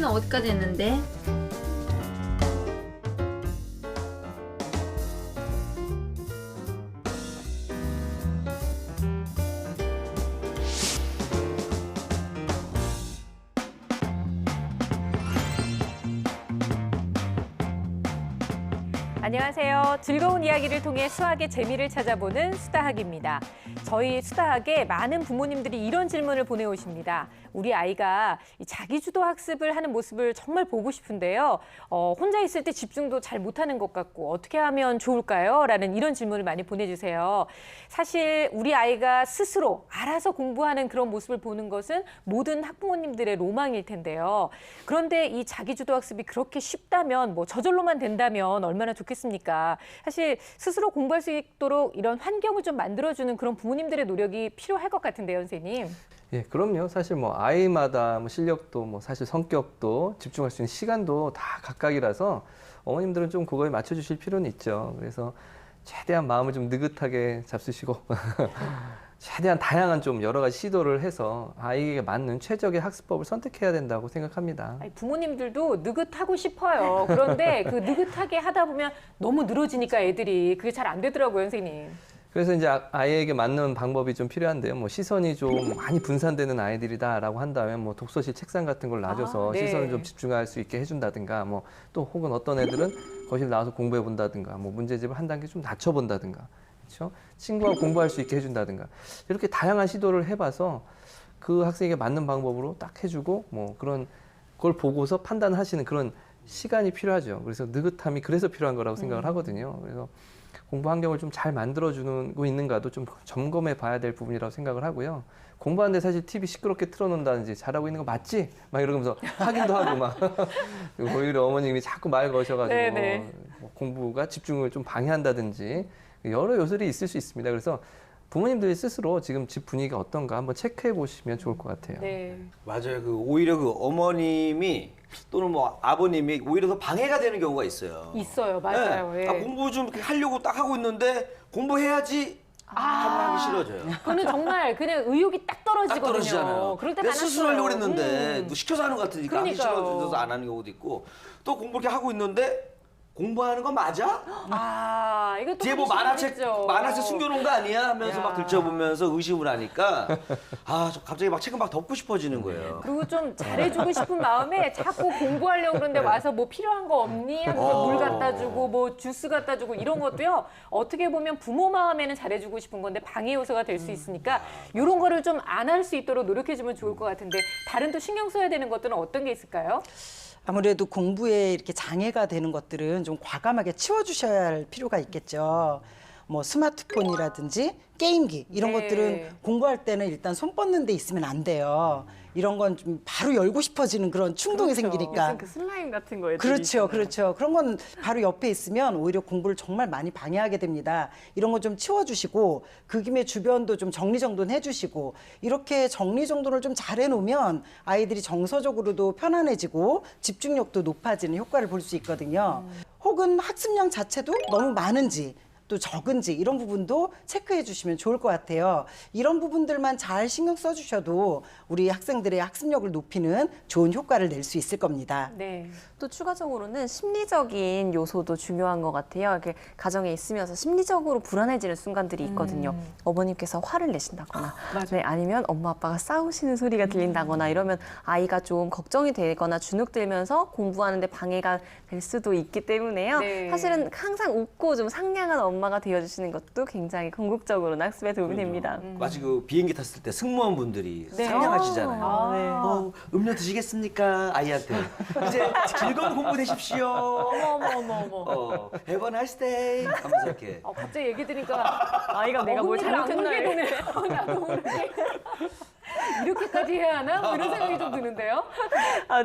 시간은 어디까지 했는데? 안녕하세요. 즐거운 이야기를 통해 수학의 재미를 찾아보는 수다학입니다. 저희 수다학에 많은 부모님들이 이런 질문을 보내오십니다. 우리 아이가 자기주도 학습을 하는 모습을 정말 보고 싶은데요. 혼자 있을 때 집중도 잘 못하는 것 같고 어떻게 하면 좋을까요? 라는 이런 질문을 많이 보내주세요. 사실 우리 아이가 스스로 알아서 공부하는 그런 모습을 보는 것은 모든 학부모님들의 로망일 텐데요. 그런데 이 자기주도 학습이 그렇게 쉽다면, 저절로만 된다면 얼마나 좋겠습니까? 사실 스스로 공부할 수 있도록 이런 환경을 좀 만들어주는 그런 부모님들의 노력이 필요할 것 같은데요, 선생님. 예, 그럼요. 사실 아이마다 실력도 사실 성격도 집중할 수 있는 시간도 다 각각이라서 어머님들은 좀 그거에 맞춰주실 필요는 있죠. 그래서 최대한 마음을 좀 느긋하게 잡수시고 최대한 다양한 좀 여러 가지 시도를 해서 아이에게 맞는 최적의 학습법을 선택해야 된다고 생각합니다. 아니, 부모님들도 느긋하고 싶어요. 그런데 그 느긋하게 하다 보면 너무 늘어지니까 애들이 그게 잘 안 되더라고요, 선생님. 그래서 이제 아이에게 맞는 방법이 좀 필요한데요. 시선이 좀 많이 분산되는 아이들이다라고 한다면 독서실 책상 같은 걸 놔줘서 네. 시선을 좀 집중할 수 있게 해준다든가 또 혹은 어떤 애들은 거실 나와서 공부해 본다든가 문제집을 한 단계 좀 낮춰본다든가 그렇죠? 친구와 공부할 수 있게 해준다든가 이렇게 다양한 시도를 해봐서 그 학생에게 맞는 방법으로 딱 해주고 그런 걸 보고서 판단하시는 그런 시간이 필요하죠. 그래서 느긋함이 그래서 필요한 거라고 생각을 하거든요. 그래서 공부 환경을 좀 잘 만들어주고 있는가도 좀 점검해 봐야 될 부분이라고 생각을 하고요. 공부하는데 사실 TV 시끄럽게 틀어놓는다든지 잘하고 있는 거 맞지? 이러면서 확인도 하고 오히려 어머님이 자꾸 말 거셔가지고 공부가 집중을 좀 방해한다든지 여러 요소들이 있을 수 있습니다. 그래서 부모님들이 스스로 지금 집 분위기가 어떤가 한번 체크해 보시면 좋을 것 같아요. 네. 맞아요. 오히려 어머님이 또는 아버님이 오히려 더 방해가 되는 경우가 있어요. 있어요. 맞아요. 네. 예. 공부 좀 하려고 딱 하고 있는데 공부해야지 하면 하기 싫어져요. 그거는 정말 그냥 의욕이 딱 떨어지거든요. 딱 떨어지잖아요. 그럴 때 내가 많았어요. 스스로 하려고 했는데 시켜서 하는 것 같으니까 하기 그러니까요. 싫어져서 안 하는 경우도 있고 또 공부 이렇게 하고 있는데 공부하는 거 맞아? 이거 또 뒤에 만화책 숨겨놓은 거 아니야? 하면서 막 들춰보면서 의심을 하니까 갑자기 책은 덮고 싶어지는 거예요. 그리고 좀 잘해주고 싶은 마음에 자꾸 공부하려고 그러는데 와서 필요한 거 없니? 하면서 물 갖다 주고 주스 갖다 주고 이런 것도요. 어떻게 보면 부모 마음에는 잘해주고 싶은 건데 방해 요소가 될 수 있으니까 이런 거를 좀 안 할 수 있도록 노력해주면 좋을 것 같은데 다른 또 신경 써야 되는 것들은 어떤 게 있을까요? 아무래도 공부에 이렇게 장애가 되는 것들은 좀 과감하게 치워주셔야 할 필요가 있겠죠. 스마트폰이라든지 게임기 이런 네. 것들은 공부할 때는 일단 손 뻗는 데 있으면 안 돼요. 이런 건 좀 바로 열고 싶어지는 그런 충동이 생기니까. 무슨 그 슬라임 같은 거에 그렇죠. 그런 건 바로 옆에 있으면 오히려 공부를 정말 많이 방해하게 됩니다. 이런 거 좀 치워주시고 그 김에 주변도 좀 정리정돈 해주시고 이렇게 정리정돈을 좀 잘 해놓으면 아이들이 정서적으로도 편안해지고 집중력도 높아지는 효과를 볼 수 있거든요. 혹은 학습량 자체도 너무 많은지 또 적은지 이런 부분도 체크해 주시면 좋을 것 같아요. 이런 부분들만 잘 신경 써주셔도 우리 학생들의 학습력을 높이는 좋은 효과를 낼 수 있을 겁니다. 네. 또 추가적으로는 심리적인 요소도 중요한 것 같아요. 이렇게 가정에 있으면서 심리적으로 불안해지는 순간들이 있거든요. 어머님께서 화를 내신다거나 아니면 엄마 아빠가 싸우시는 소리가 들린다거나 이러면 아이가 좀 걱정이 되거나 주눅들면서 공부하는데 방해가 될 수도 있기 때문에요. 네. 사실은 항상 웃고 좀 상냥한 엄마가 되어주시는 것도 굉장히 궁극적으로 학습에 도움이 됩니다. 마치 비행기 탔을 때 승무원분들이 네. 상냥하시잖아요. 음료 드시겠습니까? 아이한테. 이제 즐거운 공부 되십시오. 어머. Have a nice day. 하면서 이렇게. 갑자기 얘기 들으니까 아이가 내가 뭘 잘못했나요? 나도 모르게. 이렇게까지 해야 하나? 이런 생각이 좀 드는데요.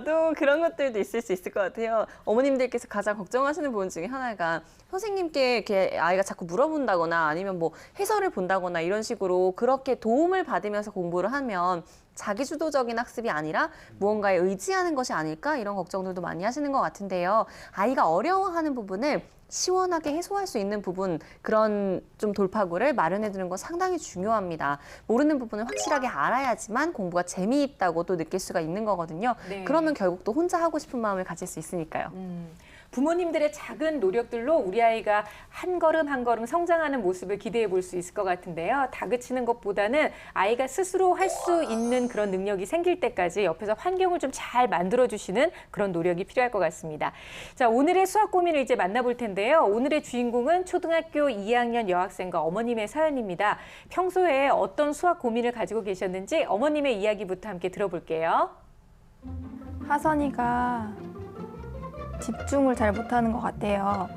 또 그런 것들도 있을 수 있을 것 같아요. 어머님들께서 가장 걱정하시는 부분 중에 하나가 선생님께 이렇게 아이가 자꾸 물어본다거나 아니면 해설을 본다거나 이런 식으로 그렇게 도움을 받으면서 공부를 하면 자기주도적인 학습이 아니라 무언가에 의지하는 것이 아닐까 이런 걱정들도 많이 하시는 것 같은데요. 아이가 어려워하는 부분을 시원하게 해소할 수 있는 부분, 그런 좀 돌파구를 마련해 두는 건 상당히 중요합니다. 모르는 부분을 확실하게 알아야지만 공부가 재미있다고 또 느낄 수가 있는 거거든요. 네. 그러면 결국 또 혼자 하고 싶은 마음을 가질 수 있으니까요. 부모님들의 작은 노력들로 우리 아이가 한 걸음 한 걸음 성장하는 모습을 기대해 볼 수 있을 것 같은데요. 다그치는 것보다는 아이가 스스로 할 수 있는 그런 능력이 생길 때까지 옆에서 환경을 좀 잘 만들어주시는 그런 노력이 필요할 것 같습니다. 자, 오늘의 수학 고민을 이제 만나볼 텐데요. 오늘의 주인공은 초등학교 2학년 여학생과 어머님의 사연입니다. 평소에 어떤 수학 고민을 가지고 계셨는지 어머님의 이야기부터 함께 들어볼게요. 하선이가 집중을 잘 못하는 것 같아요.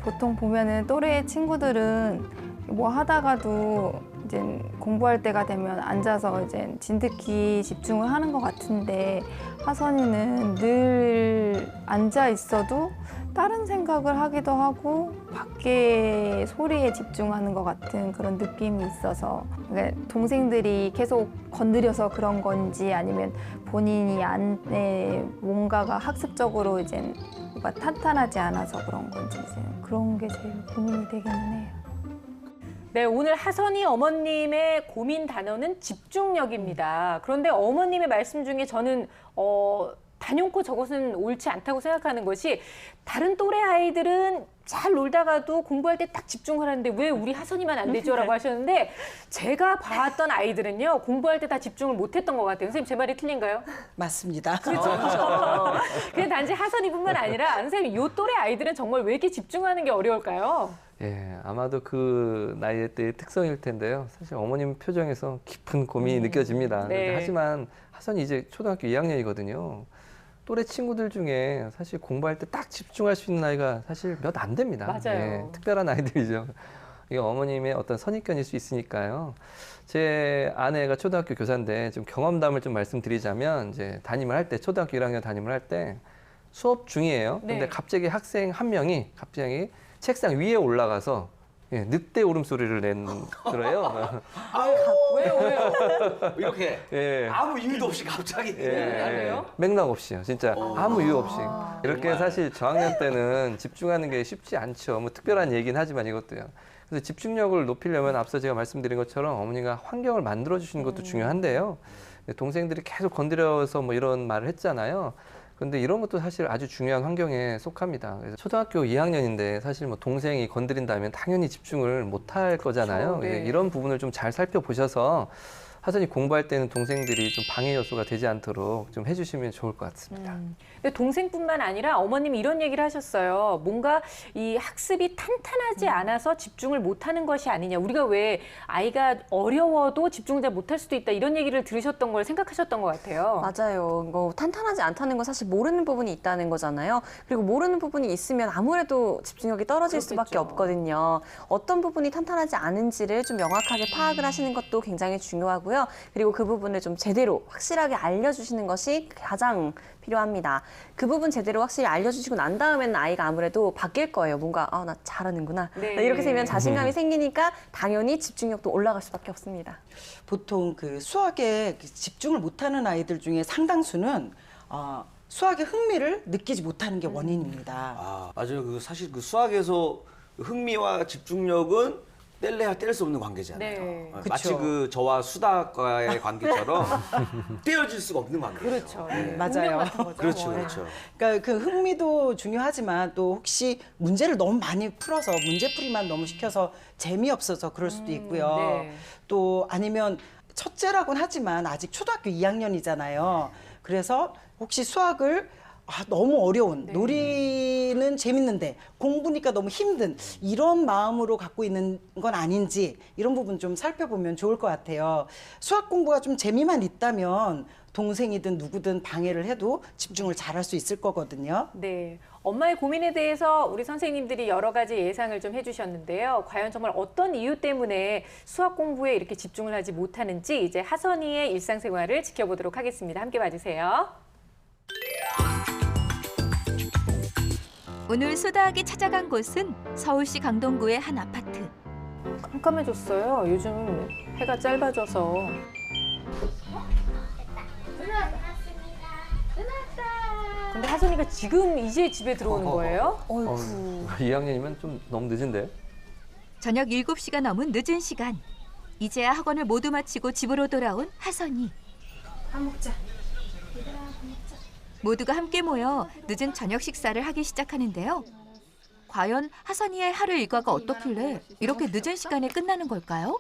보통 보면은 또래 친구들은 뭐 하다가도 이제 공부할 때가 되면 앉아서 이제 진득히 집중을 하는 것 같은데 하선이는 늘 앉아 있어도 다른 생각을 하기도 하고 밖에 소리에 집중하는 것 같은 그런 느낌이 있어서 그러니까 동생들이 계속 건드려서 그런 건지 아니면 본인이 안에 뭔가가 학습적으로 이제 뭐가 탄탄하지 않아서 그런 건지 이제 그런 게 제일 고민이 되기는 해요. 네, 오늘 하선이 어머님의 고민 단어는 집중력입니다. 그런데 어머님의 말씀 중에 저는 단연코 저것은 옳지 않다고 생각하는 것이 다른 또래 아이들은 잘 놀다가도 공부할 때 딱 집중을 하는데 왜 우리 하선이만 안 되죠? 라고 하셨는데 제가 봤던 아이들은요. 공부할 때 다 집중을 못했던 것 같아요. 선생님 제 말이 틀린가요? 맞습니다. 그렇죠. 그냥 단지 하선이뿐만 아니라 선생님 이 또래 아이들은 정말 왜 이렇게 집중하는 게 어려울까요? 예, 아마도 그 나이 때의 특성일 텐데요. 사실 어머님 표정에서 깊은 고민이 느껴집니다. 네. 하지만 하선이 이제 초등학교 2학년이거든요. 또래 친구들 중에 사실 공부할 때 딱 집중할 수 있는 아이가 사실 몇 안 됩니다. 맞아요. 예, 특별한 아이들이죠. 이게 어머님의 어떤 선입견일 수 있으니까요. 제 아내가 초등학교 교사인데 좀 경험담을 좀 말씀드리자면 이제 담임을 할 때 초등학교 1학년 담임을 할 때 수업 중이에요. 근데 네. 갑자기 학생 한 명이 갑자기 책상 위에 올라가서 예, 늑대 울음소리를 낸 거예요. 왜요? 이렇게 예. 아무 이유도 없이 갑자기. 왜요? 맥락 없이요. 진짜 아무 이유 없이. 이렇게 정말. 사실 저학년 때는 집중하는 게 쉽지 않죠. 뭐 특별한 얘기는 하지만 이것도요. 그래서 집중력을 높이려면 앞서 제가 말씀드린 것처럼 어머니가 환경을 만들어 주시는 것도 중요한데요. 동생들이 계속 건드려서 뭐 이런 말을 했잖아요. 근데 이런 것도 사실 아주 중요한 환경에 속합니다. 그래서 초등학교 2학년인데 사실 뭐 동생이 건드린다면 당연히 집중을 못 할 거잖아요. 네. 이런 부분을 좀 잘 살펴보셔서 하선이 공부할 때는 동생들이 좀 방해 요소가 되지 않도록 좀 해주시면 좋을 것 같습니다. 근데 동생뿐만 아니라 어머님이 이런 얘기를 하셨어요. 뭔가 이 학습이 탄탄하지 않아서 집중을 못하는 것이 아니냐. 우리가 왜 아이가 어려워도 집중을 잘 못할 수도 있다. 이런 얘기를 들으셨던 걸 생각하셨던 것 같아요. 맞아요. 이거 탄탄하지 않다는 건 사실 모르는 부분이 있다는 거잖아요. 그리고 모르는 부분이 있으면 아무래도 집중력이 떨어질 수밖에 그렇겠죠. 없거든요. 어떤 부분이 탄탄하지 않은지를 좀 명확하게 파악을 하시는 것도 굉장히 중요하고요. 그리고 그 부분을 좀 제대로 확실하게 알려주시는 것이 가장 필요합니다. 그 부분 제대로 확실히 알려주시고 난 다음에는 아이가 아무래도 바뀔 거예요. 뭔가 나 잘하는구나. 네. 이렇게 되면 자신감이 생기니까 당연히 집중력도 올라갈 수밖에 없습니다. 보통 그 수학에 집중을 못하는 아이들 중에 상당수는 수학의 흥미를 느끼지 못하는 게 원인입니다. 아, 맞아요. 그 사실 그 수학에서 흥미와 집중력은 뗄래야 뗄 수 없는 관계잖아요. 네. 마치 그쵸. 그 저와 수다과의 관계처럼 떼어질 수가 없는 관계예요. 그렇죠. 네. 맞아요. 운명 같은 거죠. 그렇죠, 뭐. 그렇죠. 그러니까 그 흥미도 중요하지만 또 혹시 문제를 너무 많이 풀어서 문제풀이만 너무 시켜서 재미없어서 그럴 수도 있고요. 네. 또 아니면 첫째라고는 하지만 아직 초등학교 2학년이잖아요. 그래서 혹시 수학을 너무 어려운, 놀이는 재밌는데 공부니까 너무 힘든 이런 마음으로 갖고 있는 건 아닌지 이런 부분 좀 살펴보면 좋을 것 같아요. 수학 공부가 좀 재미만 있다면 동생이든 누구든 방해를 해도 집중을 잘할 수 있을 거거든요. 네. 엄마의 고민에 대해서 우리 선생님들이 여러 가지 예상을 좀 해주셨는데요. 과연 정말 어떤 이유 때문에 수학 공부에 이렇게 집중을 하지 못하는지 이제 하선이의 일상생활을 지켜보도록 하겠습니다. 함께 봐주세요. 오늘 수다하게 찾아간 곳은 서울시 강동구의 한 아파트. 깜깜해졌어요. 요즘 해가 짧아져서. 근데 하선이가 지금 이제 집에 들어오는 거예요? 2학년이면 좀 너무 늦은데요? 저녁 7시가 넘은 늦은 시간. 이제야 학원을 모두 마치고 집으로 돌아온 하선이. 모두가 함께 모여 늦은 저녁 식사를 하기 시작하는데요. 과연 하선이의 하루 일과가 어떻길래 이렇게 늦은 시간에 끝나는 걸까요?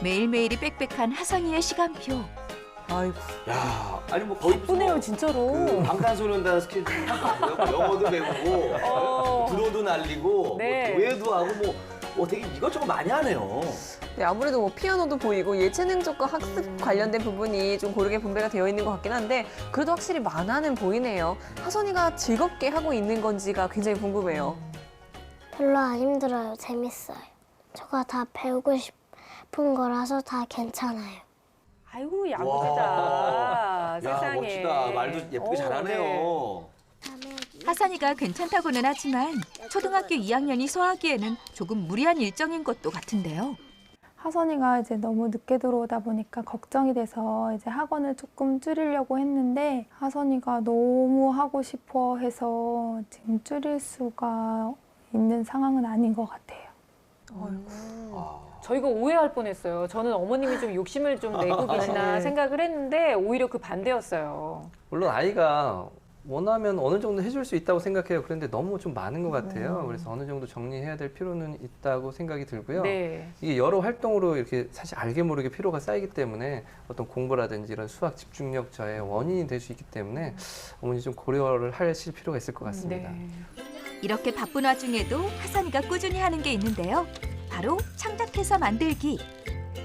매일매일이 빽빽한 하선이의 시간표. 아이고. 야, 아니 뭐 거의 바쁘네요, 진짜로. 그 방탄소년단 스케줄 영어도 배우고 드로도 날리고 네. 뭐 도예도 하고 뭐 되게 이것저것 많이 하네요. 네, 아무래도 뭐 피아노도 보이고 예체능 쪽과 학습 관련된 부분이 좀 고르게 분배가 되어 있는 것 같긴 한데 그래도 확실히 만화는 보이네요. 하선이가 즐겁게 하고 있는 건지가 굉장히 궁금해요. 별로 안 힘들어요. 재밌어요. 저가 다 배우고 싶은 거라서 다 괜찮아요. 아이고, 야무지다. 야, 세상에. 멋지다. 말도 예쁘게 잘하네요. 하선이가 괜찮다고는 하지만 초등학교 2학년이 소화하기에는 조금 무리한 일정인 것도 같은데요. 하선이가 이제 너무 늦게 들어오다 보니까 걱정이 돼서 이제 학원을 조금 줄이려고 했는데 하선이가 너무 하고 싶어 해서 지금 줄일 수가 있는 상황은 아닌 것 같아요. 저희가 오해할 뻔했어요. 저는 어머님이 좀 욕심을 좀 내고 계시나 생각을 했는데 오히려 그 반대였어요. 물론 아이가 원하면 어느 정도 해줄 수 있다고 생각해요. 그런데 너무 좀 많은 것 같아요. 그래서 어느 정도 정리해야 될 필요는 있다고 생각이 들고요. 네. 이게 여러 활동으로 이렇게 사실 알게 모르게 피로가 쌓이기 때문에 어떤 공부라든지 이런 수학 집중력 저하의 원인이 될 수 있기 때문에 어머니 좀 고려를 하실 필요가 있을 것 같습니다. 네. 이렇게 바쁜 와중에도 하선이가 꾸준히 하는 게 있는데요. 바로 창작해서 만들기.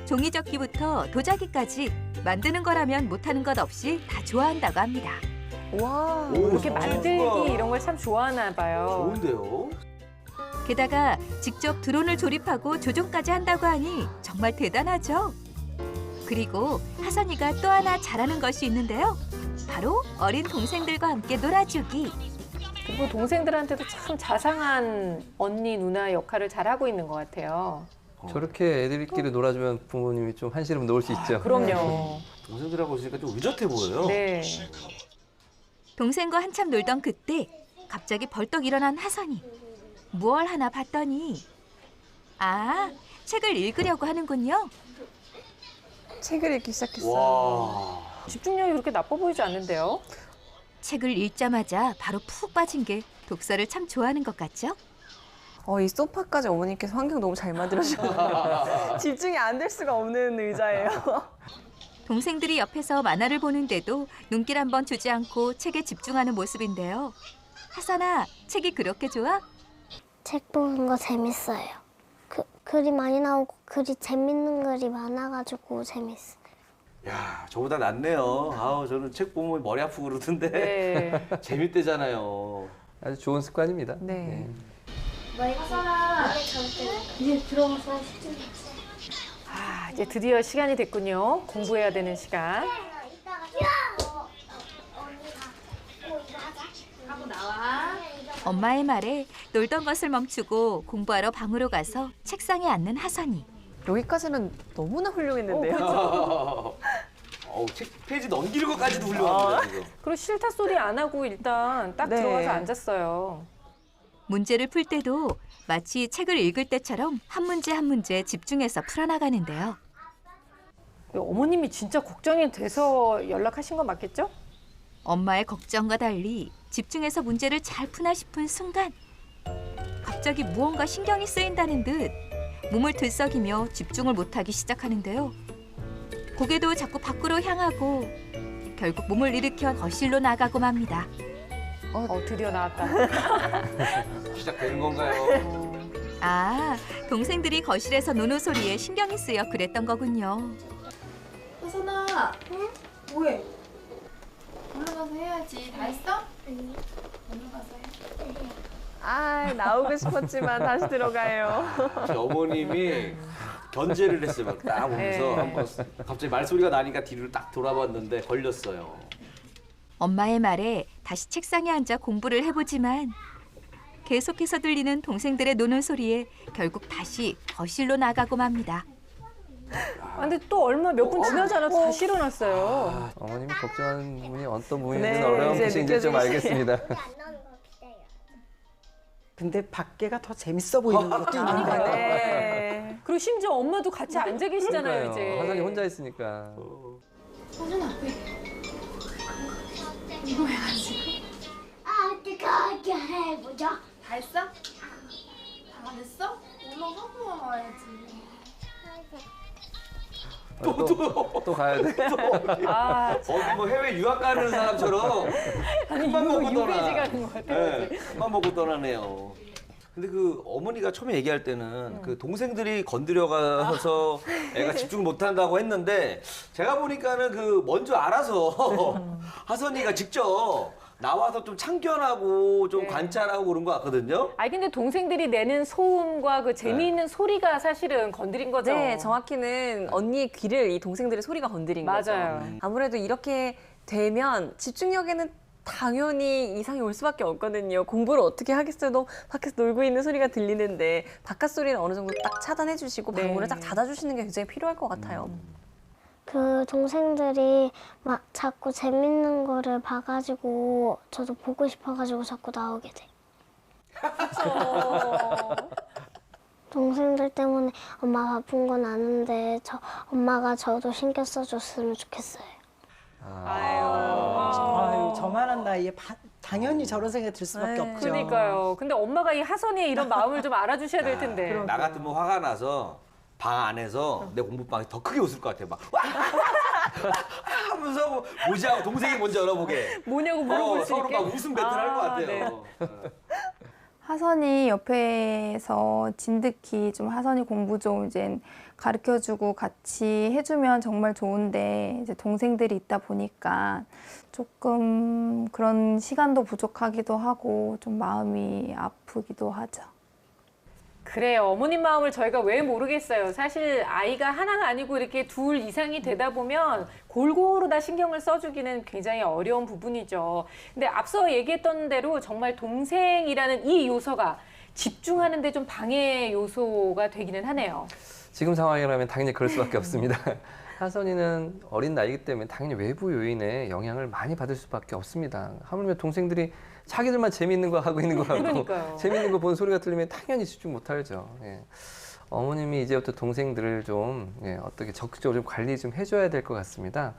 종이접기부터 도자기까지 만드는 거라면 못하는 것 없이 다 좋아한다고 합니다. 와. 오, 이렇게 진짜. 만들기 이런 걸 참 좋아하나 봐요. 좋은데요? 게다가 직접 드론을 조립하고 조종까지 한다고 하니 정말 대단하죠? 그리고 하선이가 또 하나 잘하는 것이 있는데요. 바로 어린 동생들과 함께 놀아주기. 그리고 동생들한테도 참 자상한 언니, 누나 역할을 잘하고 있는 것 같아요. 저렇게 애들끼리 놀아주면 부모님이 좀 한시름 놓을 수 있죠. 그럼요. 동생들하고 있으니까 좀 의젓해 보여요. 네. 동생과 한참 놀던 그때 갑자기 벌떡 일어난 하선이. 무얼 하나 봤더니 책을 읽으려고 하는군요. 책을 읽기 시작했어요. 와. 집중력이 그렇게 나빠 보이지 않는데요? 책을 읽자마자 바로 푹 빠진 게 독서를 참 좋아하는 것 같죠? 이 소파까지 어머님께서 환경 너무 잘 만들어주셨네요. 집중이 안 될 수가 없는 의자예요. 동생들이 옆에서 만화를 보는데도 눈길 한번 주지 않고 책에 집중하는 모습인데요. 하선아, 책이 그렇게 좋아? 책 보는 거 재밌어요. 글이 많이 나오고 글이 재밌는 글이 많아가지고 재밌어요. 야, 저보다 낫네요. 아우, 저는 책 보면 머리 아프고 그러던데. 네. 재밌대잖아요. 아주 좋은 습관입니다. 네. 이제 드디어 시간이 됐군요. 공부해야 되는 시간. 엄마의 말에 놀던 것을 멈추고 공부하러 방으로 가서 책상에 앉는 하선이. 여기까지는 너무나 훌륭했는데요. 책 페이지 넘기는 것까지도 훌륭합니다, 지금. 그리고 싫다 소리 안 하고 일단 딱 네. 들어가서 앉았어요. 문제를 풀 때도 마치 책을 읽을 때처럼 한 문제 한 문제 집중해서 풀어나가는데요. 어머님이 진짜 걱정이 돼서 연락하신 건 맞겠죠? 엄마의 걱정과 달리 집중해서 문제를 잘 푸나 싶은 순간 갑자기 무언가 신경이 쓰인다는 듯 몸을 들썩이며 집중을 못하기 시작하는데요. 고개도 자꾸 밖으로 향하고 결국 몸을 일으켜 거실로 나가고 맙니다. 드디어 나왔다. 시작되는 건가요? 동생들이 거실에서 노는 소리에 신경이 쓰여 그랬던 거군요. 하선아, 뭐해? 올라가서 해야지. 다 했어? 올라가서 해. 나오고 싶었지만 다시 들어가요. 어머님이 견제를 했어요. 막 딱 보면서 네. 한번 갑자기 말소리가 나니까 뒤를 딱 돌아봤는데 걸렸어요. 엄마의 말에 다시 책상에 앉아 공부를 해보지만 계속해서 들리는 동생들의 노는 소리에 결국 다시 거실로 나가고 맙니다. 근데 또 얼마 몇 분 지나지 않아서 다시 일어났어요. 어머님이 걱정하는 분이 어떤 분인지는 네, 어려운 이제 분인지 좀 느껴지시네요. 알겠습니다. 안 나오는 거 기대요. 근데 밖에가 더 재밌어 보이는 것도 있는 거예요. 네. 그리고 심지어 엄마도 같이 앉아 계시잖아요, 이제. 화선이 혼자 있으니까. 어떻게 해보자. 다 했어? 다 됐어? 오늘 하고 와야지. 또 가야 돼. 아, 어디 뭐 해외 유학 가는 사람처럼 큰맘 먹고 떠나. 유배지 가는 것 같아요. 네, 큰맘 먹고 떠나네요. 근데 그 어머니가 처음에 얘기할 때는 그 동생들이 건드려가서 애가 집중 못한다고 했는데 제가 보니까는 그 먼저 알아서 하선이가 직접 나와서 좀 참견하고 좀 네. 관찰하고 그런 것 같거든요. 아니 근데 동생들이 내는 소음과 그 재미있는 소리가 사실은 건드린 거죠. 네, 정확히는 언니의 귀를 이 동생들의 소리가 건드린 거죠. 맞아요. 아무래도 이렇게 되면 집중력에는 당연히 이상이 올 수밖에 없거든요. 공부를 어떻게 하겠어요? 너무 밖에서 놀고 있는 소리가 들리는데 바깥 소리는 어느 정도 딱 차단해 주시고 네. 방문을 딱 닫아주시는 게 굉장히 필요할 것 같아요. 그 동생들이 막 자꾸 재밌는 거를 봐가지고 저도 보고 싶어가지고 자꾸 나오게 돼. 동생들 때문에 엄마 바쁜 건 아는데 엄마가 저도 신경 써줬으면 좋겠어요. 아유, 저만한 나이에 당연히 저런 생각이 들 수밖에 네. 없죠. 그러니까요. 근데 엄마가 이 하선이의 이런 마음을 좀 알아주셔야 될 텐데. 나 같으면 화가 나서 방 안에서 내 공부방에 더 크게 웃을 것 같아. 막 와! 하면서 뭐, 뭐지 하고 동생이 먼저 열어보게. 뭐냐고 물어볼 수 서로 있게. 막 웃음 배틀할 것 같아요. 네. 하선이 옆에서 진득히 좀 하선이 공부 좀 이제 가르쳐주고 같이 해주면 정말 좋은데 이제 동생들이 있다 보니까 조금 그런 시간도 부족하기도 하고 좀 마음이 아프기도 하죠. 그래요. 어머님 마음을 저희가 왜 모르겠어요. 사실 아이가 하나가 아니고 이렇게 둘 이상이 되다 보면 골고루 다 신경을 써주기는 굉장히 어려운 부분이죠. 근데 앞서 얘기했던 대로 정말 동생이라는 이 요소가 집중하는 데 좀 방해 요소가 되기는 하네요. 지금 상황이라면 당연히 그럴 수밖에 없습니다. 하선이는 어린 나이기 때문에 당연히 외부 요인에 영향을 많이 받을 수밖에 없습니다. 하물며 동생들이 자기들만 재미있는 거 하고 있는 거 같고 그러니까요. 재미있는 거 보는 소리가 들리면 당연히 집중 못하죠. 예. 어머님이 이제부터 동생들을 좀 어떻게 적극적으로 좀 관리 좀 해줘야 될 것 같습니다.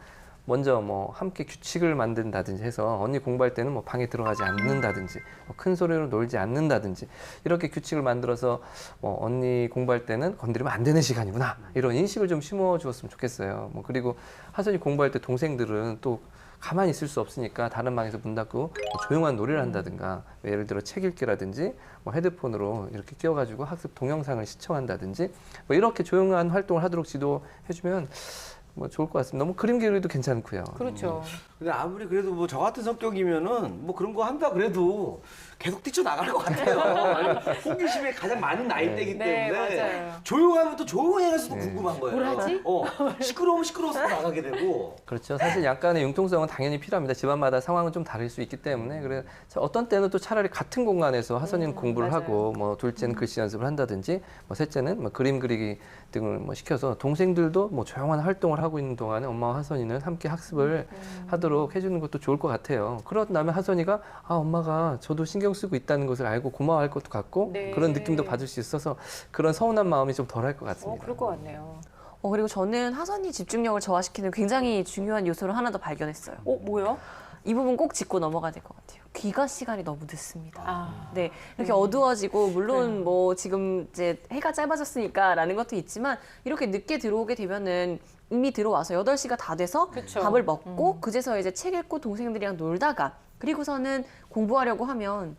먼저 뭐 함께 규칙을 만든다든지 해서 언니 공부할 때는 뭐 방에 들어가지 않는다든지 뭐 큰 소리로 놀지 않는다든지 이렇게 규칙을 만들어서 뭐 언니 공부할 때는 건드리면 안 되는 시간이구나 이런 인식을 좀 심어 주었으면 좋겠어요. 뭐 그리고 하선이 공부할 때 동생들은 또 가만히 있을 수 없으니까 다른 방에서 문 닫고 뭐 조용한 놀이를 한다든가 예를 들어 책 읽기라든지 뭐 헤드폰으로 이렇게 끼워가지고 학습 동영상을 시청한다든지 뭐 이렇게 조용한 활동을 하도록 지도해주면 뭐 좋을 것 같습니다. 너무 그림 그리도 괜찮고요. 그렇죠. 근데 아무리 그래도 뭐 저 같은 성격이면은 뭐 그런 거 한다 그래도 계속 뛰쳐나갈 것 같아요. 호기심에 가장 많은 나이대이기 네, 때문에 맞아요. 조용하면 또 조용히 해서도 네. 궁금한 거예요. 뭘 하지? 시끄러우면 시끄러워서 나가게 되고. 그렇죠. 사실 약간의 융통성은 당연히 필요합니다. 집안마다 상황은 좀 다를 수 있기 때문에 그래 어떤 때는 또 차라리 같은 공간에서 하선이는 공부를 맞아요. 하고 뭐 둘째는 글씨 연습을 한다든지 뭐 셋째는 뭐 그림 그리기 등을 뭐 시켜서 동생들도 뭐 조용한 활동을 하고 있는 동안에 엄마와 하선이는 함께 학습을 하도록 해주는 것도 좋을 것 같아요. 그러다 나면 하선이가 아 엄마가 저도 신경 쓰고 있다는 것을 알고 고마워할 것도 같고 네. 그런 느낌도 받을 수 있어서 그런 서운한 마음이 좀 덜할 것 같습니다. 그럴 것 같네요. 그리고 저는 하선이 집중력을 저하시키는 굉장히 중요한 요소를 하나 더 발견했어요. 뭐요? 이 부분 꼭 짚고 넘어가야 될 것 같아요. 귀가 시간이 너무 늦습니다. 아. 네, 이렇게 어두워지고 물론 뭐 지금 이제 해가 짧아졌으니까라는 것도 있지만 이렇게 늦게 들어오게 되면은 이미 들어와서 8시가 다 돼서 그쵸. 밥을 먹고 그제서 이제 책 읽고 동생들이랑 놀다가 그리고서는 공부하려고 하면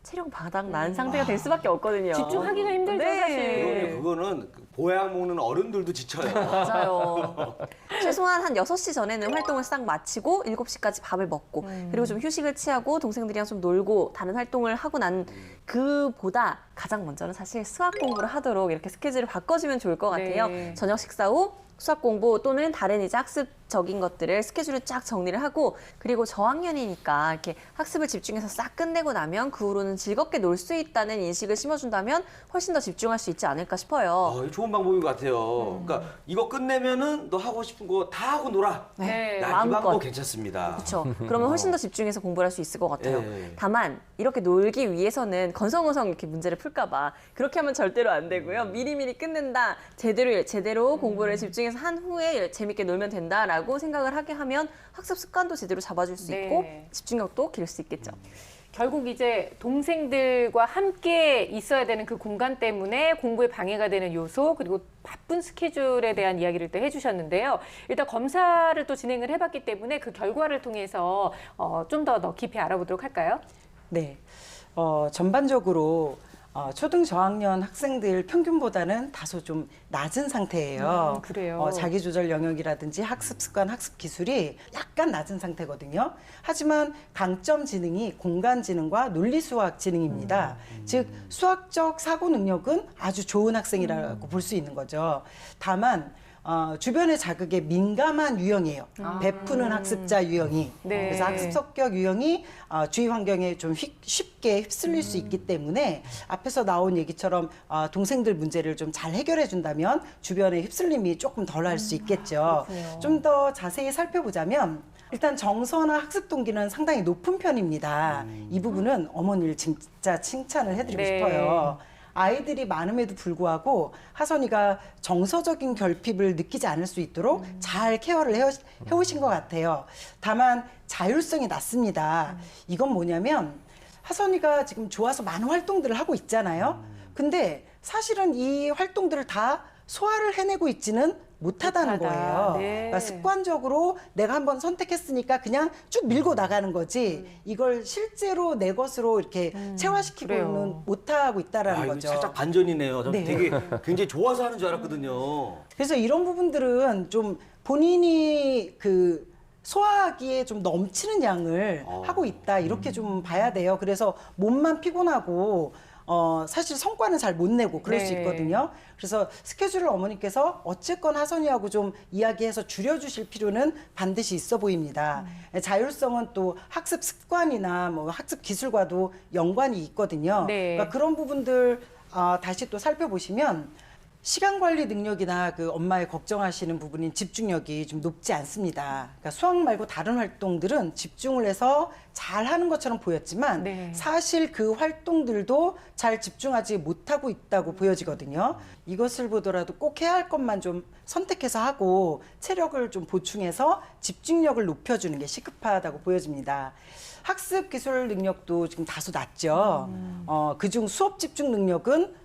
체력 바닥 난 상태가 될 수밖에 없거든요. 집중하기가 힘들죠, 네. 사실. 그거는 보약 먹는 어른들도 지쳐요. 맞아요. 최소한 한 6시 전에는 활동을 싹 마치고 7시까지 밥을 먹고 그리고 좀 휴식을 취하고 동생들이랑 좀 놀고 다른 활동을 하고 난 그보다 가장 먼저는 사실 수학 공부를 하도록 이렇게 스케줄을 바꿔주면 좋을 것 같아요. 네. 저녁 식사 후 수학 공부 또는 다른 이제 학습적인 것들을 스케줄을 쫙 정리를 하고 그리고 저학년이니까 이렇게 학습을 집중해서 싹 끝내고 나면 그 후로는 즐겁게 놀 수 있다는 인식을 심어준다면 훨씬 더 집중할 수 있지 않을까 싶어요. 이거 좋은 방법인 것 같아요. 그러니까 이거 끝내면은 너 하고 싶은 거 다 하고 놀아. 네. 야, 이 마음껏. 방법 괜찮습니다. 그렇죠. 그러면 훨씬 더 집중해서 공부를 할 수 있을 것 같아요. 네. 다만 이렇게 놀기 위해서는 건성건성 이렇게 문제를 풀까봐 그렇게 하면 절대로 안 되고요. 미리미리 끝낸다. 제대로 공부를 집중해서 한 후에 재밌게 놀면 된다라고 생각을 하게 하면 학습 습관도 제대로 잡아줄 수 네. 있고 집중력도 기를 수 있겠죠. 결국 이제 동생들과 함께 있어야 되는 그 공간 때문에 공부에 방해가 되는 요소 그리고 바쁜 스케줄에 대한 이야기를 또 해주셨는데요. 일단 검사를 또 진행을 해봤기 때문에 그 결과를 통해서 좀 더 깊이 알아보도록 할까요? 네. 전반적으로 초등 저학년 학생들 평균보다는 다소 좀 낮은 상태예요. 그래요. 자기조절 영역이라든지 학습 습관, 학습 기술이 약간 낮은 상태거든요. 하지만 강점 지능이 공간 지능과 논리 수학 지능입니다. 즉 수학적 사고 능력은 아주 좋은 학생이라고 볼 수 있는 거죠. 다만 주변의 자극에 민감한 유형이에요. 베푸는 학습자 유형이. 네. 그래서 학습 성격 유형이 주위 환경에 좀 쉽게 휩쓸릴 수 있기 때문에 앞에서 나온 얘기처럼 동생들 문제를 좀 잘 해결해 준다면 주변의 휩쓸림이 조금 덜 할 수 있겠죠. 좀 더 자세히 살펴보자면 일단 정서나 학습 동기는 상당히 높은 편입니다. 이 부분은 어머니를 진짜 칭찬을 해드리고 네. 싶어요. 아이들이 많음에도 불구하고 하선이가 정서적인 결핍을 느끼지 않을 수 있도록 잘 케어를 해오신 것 같아요. 다만 자율성이 낮습니다. 이건 뭐냐면 하선이가 지금 좋아서 많은 활동들을 하고 있잖아요. 근데 사실은 이 활동들을 다 소화를 해내고 있지는 못하다는 거예요. 네. 그러니까 습관적으로 내가 한번 선택했으니까 그냥 쭉 밀고 나가는 거지 이걸 실제로 내 것으로 이렇게 그래요. 체화시키고는 못하고 있다라는 이거 거죠. 살짝 반전이네요. 네. 되게 굉장히 좋아서 하는 줄 알았거든요. 그래서 이런 부분들은 좀 본인이 그 소화하기에 좀 넘치는 양을 하고 있다 이렇게 좀 봐야 돼요. 그래서 몸만 피곤하고 사실 성과는 잘 못 내고 그럴 수 네. 있거든요. 그래서 스케줄을 어머니께서 어쨌건 하선이하고 좀 이야기해서 줄여주실 필요는 반드시 있어 보입니다. 자율성은 또 학습 습관이나 뭐 학습 기술과도 연관이 있거든요. 네. 그러니까 그런 부분들 다시 또 살펴보시면 시간 관리 능력이나 그 엄마의 걱정하시는 부분인 집중력이 좀 높지 않습니다. 그러니까 수학 말고 다른 활동들은 집중을 해서 잘 하는 것처럼 보였지만 네. 사실 그 활동들도 잘 집중하지 못하고 있다고 보여지거든요. 이것을 보더라도 꼭 해야 할 것만 좀 선택해서 하고 체력을 좀 보충해서 집중력을 높여주는 게 시급하다고 보여집니다. 학습 기술 능력도 지금 다소 낮죠. 그중 수업 집중 능력은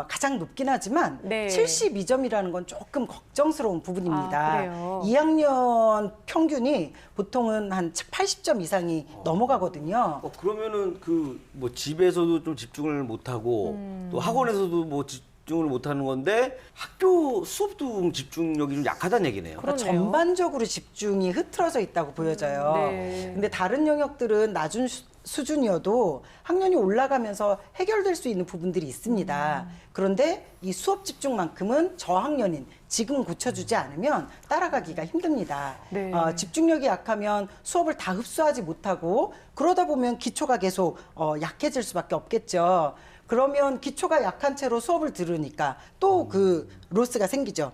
가장 높긴 하지만 네. 72점이라는 건 조금 걱정스러운 부분입니다. 그래요? 2학년 평균이 보통은 한 80점 이상이 넘어가거든요. 그러면은 그 뭐 집에서도 좀 집중을 못 하고 또 학원에서도 뭐 집중을 못 하는 건데 학교 수업도 집중력이 좀 약하다는 얘기네요. 그러니까 그러네요. 전반적으로 집중이 흐트러져 있다고 보여져요. 네. 근데 다른 영역들은 낮은 수준이어도 학년이 올라가면서 해결될 수 있는 부분들이 있습니다. 그런데 이 수업 집중만큼은 저학년인 지금 고쳐주지 않으면 따라가기가 힘듭니다. 네. 집중력이 약하면 수업을 다 흡수하지 못하고 그러다 보면 기초가 계속 약해질 수밖에 없겠죠. 그러면 기초가 약한 채로 수업을 들으니까 또 그 로스가 생기죠.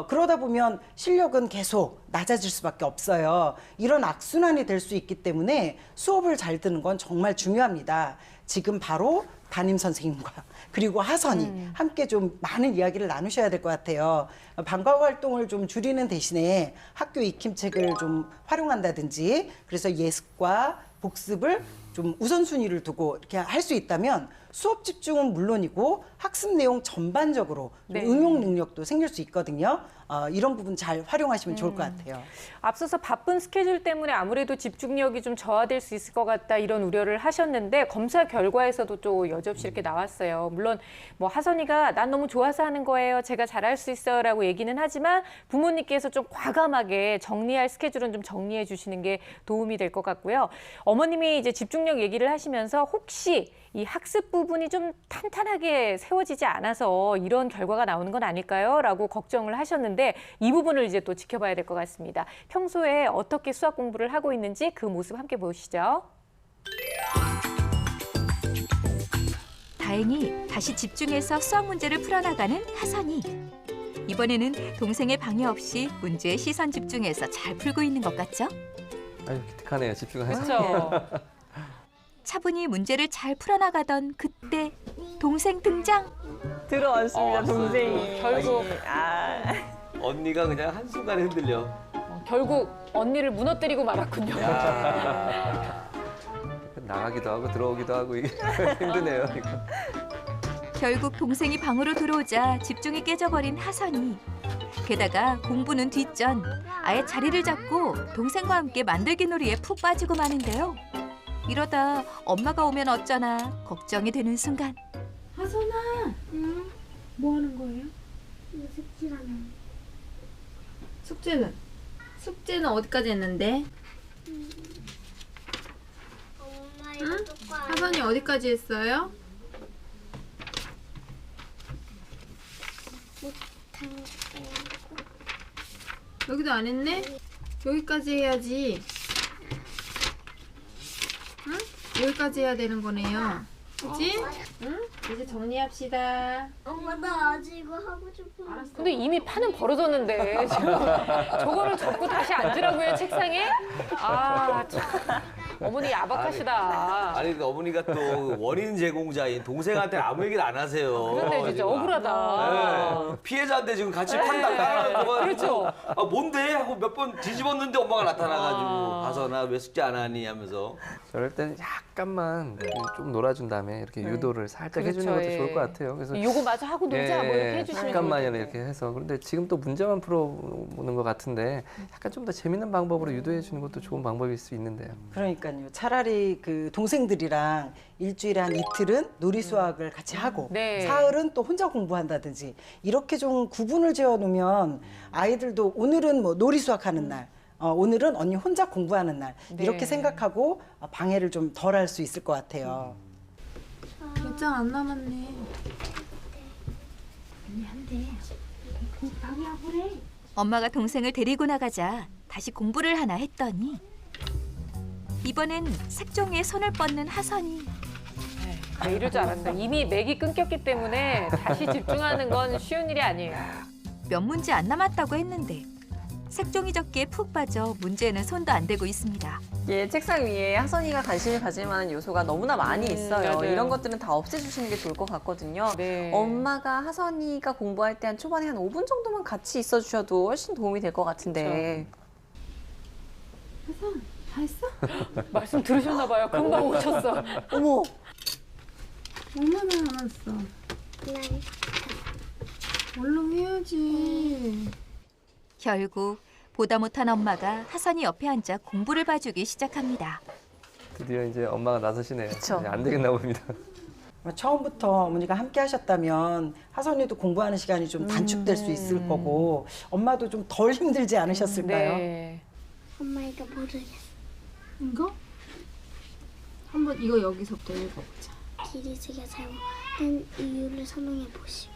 그러다 보면 실력은 계속 낮아질 수밖에 없어요. 이런 악순환이 될 수 있기 때문에 수업을 잘 듣는 건 정말 중요합니다. 지금 바로 담임 선생님과 그리고 하선이 함께 좀 많은 이야기를 나누셔야 될 것 같아요. 방과후 활동을 좀 줄이는 대신에 학교 익힘책을 좀 활용한다든지 그래서 예습과 복습을 좀 우선순위를 두고 이렇게 할 수 있다면 수업 집중은 물론이고 학습 내용 전반적으로 좀 네. 응용 능력도 생길 수 있거든요. 이런 부분 잘 활용하시면 좋을 것 같아요. 앞서서 바쁜 스케줄 때문에 아무래도 집중력이 좀 저하될 수 있을 것 같다 이런 우려를 하셨는데 검사 결과에서도 또 여지없이 이렇게 나왔어요. 물론 뭐 하선이가 난 너무 좋아서 하는 거예요. 제가 잘할 수 있어요라고 얘기는 하지만 부모님께서 좀 과감하게 정리할 스케줄은 좀 정리해 주시는 게 도움이 될 것 같고요. 어머님이 이제 집중력 얘기를 하시면서 혹시 이 학습 부분이 좀 탄탄하게 세워지지 않아서 이런 결과가 나오는 건 아닐까요? 라고 걱정을 하셨는데 그런데 이 부분을 이제 또 지켜봐야 될 것 같습니다. 평소에 어떻게 수학 공부를 하고 있는지 그 모습 함께 보시죠. 다행히 다시 집중해서 수학 문제를 풀어나가는 하선이. 이번에는 동생의 방해 없이 문제에 시선 집중해서 잘 풀고 있는 것 같죠? 아유 기특하네요. 집중하면서. 그렇죠. 차분히 문제를 잘 풀어나가던 그때 동생 등장. 들어왔습니다, 동생이. 결국 언니가 그냥 한순간에 흔들려. 결국 언니를 무너뜨리고 말았군요. 나가기도 하고 들어오기도 하고 이게 힘드네요. 이거. 결국 동생이 방으로 들어오자 집중이 깨져버린 하선이. 게다가 공부는 뒷전. 아예 자리를 잡고 동생과 함께 만들기 놀이에 푹 빠지고 마는데요. 이러다 엄마가 오면 어쩌나 걱정이 되는 순간. 하선아, 뭐 하는 거예요? 숙제라는. 숙제는 어디까지 했는데? 엄마 이거 똑바로. 하선이 어디까지 했어요? 여기도 안 했네? 여기까지 해야지. 응? 여기까지 해야 되는 거네요. 그치? 응? 이제 정리합시다. 엄마 나 아직 이거 하고 싶어. 근데 이미 판은 벌어졌는데 지금 저거를 접고 다시 앉으라고요, 책상에? 아, 참. 어머니 야박하시다. 아니 그러니까 어머니가 또 원인 제공자인 동생한테 아무 얘기를 안 하세요. 그런데 진짜 지금. 억울하다. 네. 피해자인데 지금 같이 판단 따라하는 동안 그렇죠. 아 뭔데 하고 몇 번 뒤집었는데 엄마가 나타나가지고 하선아 왜 숙제 안 하니 하면서 저럴 때는 약간만 좀 놀아준 다음에 이렇게 유도를 살짝 그렇죠, 해주는 것도 예. 좋을 것 같아요. 그래서 요거 마저 하고 놀자 뭐 이렇게 해주시면 잠깐만요 좋을 이렇게 해서. 그런데 지금 또 문제만 풀어보는 것 같은데 약간 좀 더 재밌는 방법으로 유도해 주는 것도 좋은 방법일 수 있는데요. 그러니까요. 차라리 그 동생들이랑 일주일에 한 이틀은 놀이 수학을 같이 하고 네. 사흘은 또 혼자 공부한다든지 이렇게 좀 구분을 지어 놓으면 아이들도 오늘은 뭐 놀이 수학하는 날, 오늘은 언니 혼자 공부하는 날 네. 이렇게 생각하고 방해를 좀 덜 할 수 있을 것 같아요. 몇 장 안 남았네. 엄마가 동생을 데리고 나가자 다시 공부를 하나 했더니 이번엔 색종이에 손을 뻗는 하선이. 네, 이럴 줄 알았어요. 이미 맥이 끊겼기 때문에 다시 집중하는 건 쉬운 일이 아니에요. 몇 문제 안 남았다고 했는데 색종이 접기에 푹 빠져 문제에는 손도 안 대고 있습니다. 예, 책상 위에 하선이가 관심을 가질 만한 요소가 너무나 많이 있어요. 맞아요. 이런 것들은 다 없애주시는 게 좋을 것 같거든요. 네. 엄마가 하선이가 공부할 때 한 초반에 한 5분 정도만 같이 있어 주셔도 훨씬 도움이 될 것 같은데. 다 했어? 말씀 들으셨나 봐요. 금방 오셨어. 어머! 얼마나 남았어? 네. 얼른 해야지. 결국 보다 못한 엄마가 하선이 옆에 앉아 공부를 봐주기 시작합니다. 드디어 이제 엄마가 나서시네요. 그쵸. 이제 안 되겠나 봅니다. 처음부터 어머니가 함께 하셨다면 하선이도 공부하는 시간이 좀 단축될 수 있을 거고 엄마도 좀 덜 힘들지 않으셨을까요? 네. 엄마 이거 모르겠어. 이거? 한번 이거 여기서부터 읽어보자. 길이지가 잘못된 이유를 설명해 보시오.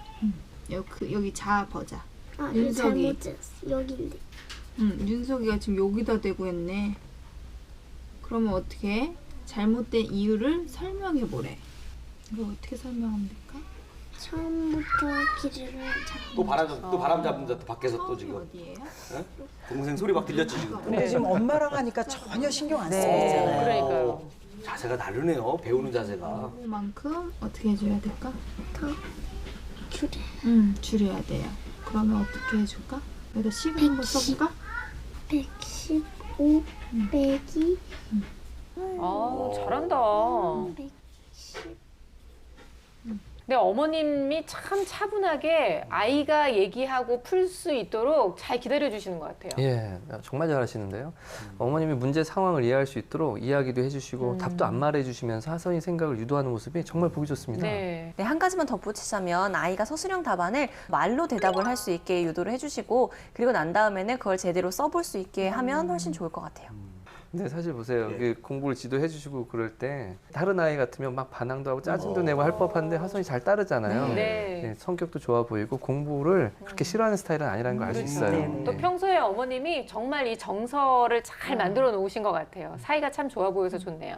여기 자 보자. 아, 이거 윤석이. 잘못 짰어. 여기인데. 윤석이가 지금 여기다 대고 했네. 그러면 어떻게 해? 잘못된 이유를 설명해 보래. 이거 어떻게 설명하면 될까? 처음부터 길이를 잡고. 또 바람 잡는다 또 밖에서 또 지금 어디예요? 어? 동생 소리 막 들렸지 지금. 근데 지금 엄마랑 하니까 전혀 신경 안 쓰고 네. 있잖아요. 그러니까요. 자세가 다르네요. 배우는 자세가. 그만큼 어떻게 해줘야 될까? 더 줄여. 줄여야 돼요. 그러면 어떻게 해줄까? 여기다 10을 한번 써볼까? 115 빼기 아, 잘한다. 110. 근데 어머님이 참 차분하게 아이가 얘기하고 풀 수 있도록 잘 기다려주시는 것 같아요. 예, 정말 잘하시는데요. 어머님이 문제 상황을 이해할 수 있도록 이야기도 해주시고 답도 안 말해주시면서 하선이 생각을 유도하는 모습이 정말 보기 좋습니다. 네. 네, 한 가지만 덧붙이자면 아이가 서술형 답안을 말로 대답을 할 수 있게 유도를 해주시고 그리고 난 다음에는 그걸 제대로 써볼 수 있게 하면 훨씬 좋을 것 같아요. 근데 사실 보세요. 예. 그 공부를 지도해 주시고 그럴 때 다른 아이 같으면 막 반항도 하고 짜증도 내고 할 법한데 하선이 잘 따르잖아요. 네. 네, 성격도 좋아 보이고 공부를 그렇게 싫어하는 스타일은 아니라는 걸 알 수 있어요. 네. 또 평소에 어머님이 정말 이 정서를 잘 만들어 놓으신 것 같아요. 사이가 참 좋아 보여서 좋네요.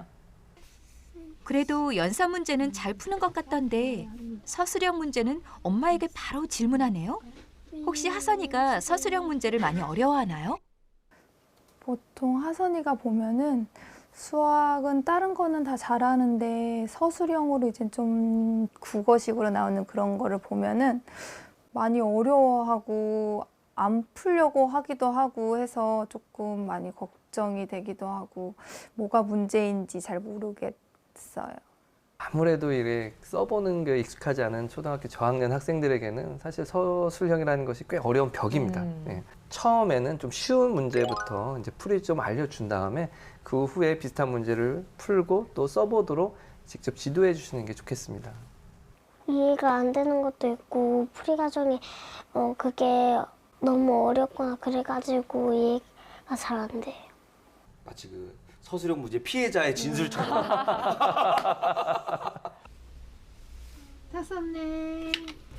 그래도 연사 문제는 잘 푸는 것 같던데 서술형 문제는 엄마에게 바로 질문하네요. 혹시 하선이가 서술형 문제를 많이 어려워하나요? 보통 하선이가 보면은 수학은 다른 거는 다 잘하는데 서술형으로 이제 좀 국어식으로 나오는 그런 거를 보면은 많이 어려워하고 안 풀려고 하기도 하고 해서 조금 많이 걱정이 되기도 하고 뭐가 문제인지 잘 모르겠어요. 아무래도 이게 써보는 게 익숙하지 않은 초등학교 저학년 학생들에게는 사실 서술형이라는 것이 꽤 어려운 벽입니다. 네. 처음에는 좀 쉬운 문제부터 이제 풀이 좀 알려준 다음에 그 후에 비슷한 문제를 풀고 또 써보도록 직접 지도해 주시는 게 좋겠습니다. 이해가 안 되는 것도 있고 풀이 과정이 그게 너무 어렵거나 그래가지고 이해가 잘 안 돼요. 마치 그 서술형 문제 피해자의 진술처럼. 타선네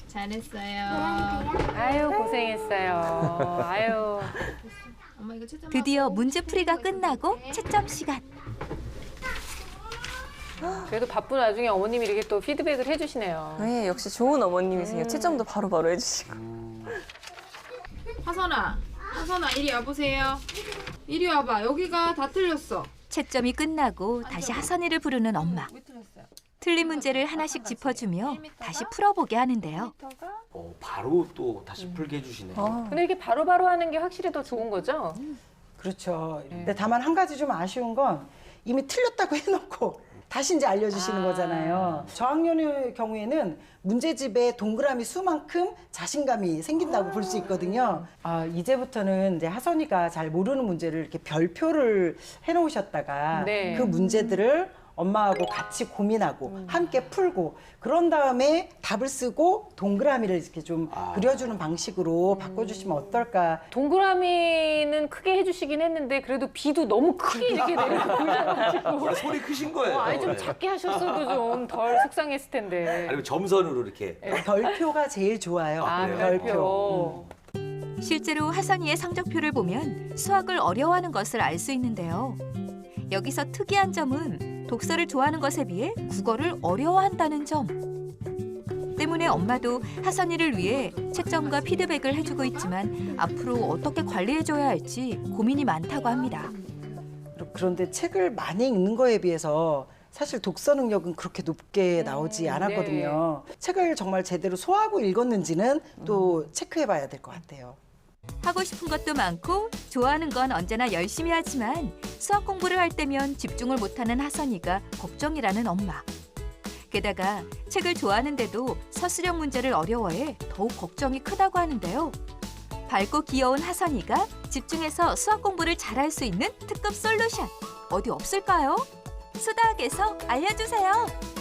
잘했어요. 아유 고생했어요. 아유. 엄마 이거 채점 드디어 문제풀이가 끝나고 채점 시간. 그래도 바쁜 와중에 어머님이 이렇게 또 피드백을 해주시네요. 네, 역시 좋은 어머님이세요. 채점도 바로바로 해주시고. 하선아 이리 와보세요. 이리 와봐. 여기가 다 틀렸어. 채점이 끝나고 다시 하선이를 부르는 엄마. 왜 틀렸어요? 틀린 문제를 하나씩 짚어주며 다시 풀어보게 하는데요. 바로 또 다시 풀게 해주시네. 근데 이렇게 바로바로 하는 게 확실히 더 좋은 거죠? 그렇죠. 근데 다만 한 가지 좀 아쉬운 건 이미 틀렸다고 해놓고 다시 이제 알려주시는 거잖아요. 저학년의 경우에는 문제집에 동그라미 수만큼 자신감이 생긴다고 볼 수 있거든요. 이제부터는 이제 하선이가 잘 모르는 문제를 이렇게 별표를 해놓으셨다가 네. 그 문제들을 엄마하고 같이 고민하고 함께 풀고 그런 다음에 답을 쓰고 동그라미를 이렇게 좀 그려주는 방식으로 바꿔주시면 어떨까. 동그라미는 크게 해주시긴 했는데 그래도 비도 너무 크게 이렇게 내려가지고 원래 소리 크신 거예요. 아니 좀 네. 작게 하셨어도 좀 덜 속상했을 텐데. 아니면 점선으로 이렇게. 별표가 제일 좋아요. 별표. 실제로 하선이의 성적표를 보면 수학을 어려워하는 것을 알 수 있는데요. 여기서 특이한 점은 독서를 좋아하는 것에 비해 국어를 어려워한다는 점. 때문에 엄마도 하선이를 위해 채점과 피드백을 해주고 있지만 앞으로 어떻게 관리해줘야 할지 고민이 많다고 합니다. 그런데 책을 많이 읽는 거에 비해서 사실 독서 능력은 그렇게 높게 나오지 않았거든요. 책을 정말 제대로 소화하고 읽었는지는 또 체크해봐야 될 것 같아요. 하고 싶은 것도 많고 좋아하는 건 언제나 열심히 하지만 수학 공부를 할 때면 집중을 못하는 하선이가 걱정이라는 엄마. 게다가 책을 좋아하는데도 서술형 문제를 어려워해 더욱 걱정이 크다고 하는데요. 밝고 귀여운 하선이가 집중해서 수학 공부를 잘할 수 있는 특급 솔루션 어디 없을까요? 수다학에서 알려주세요.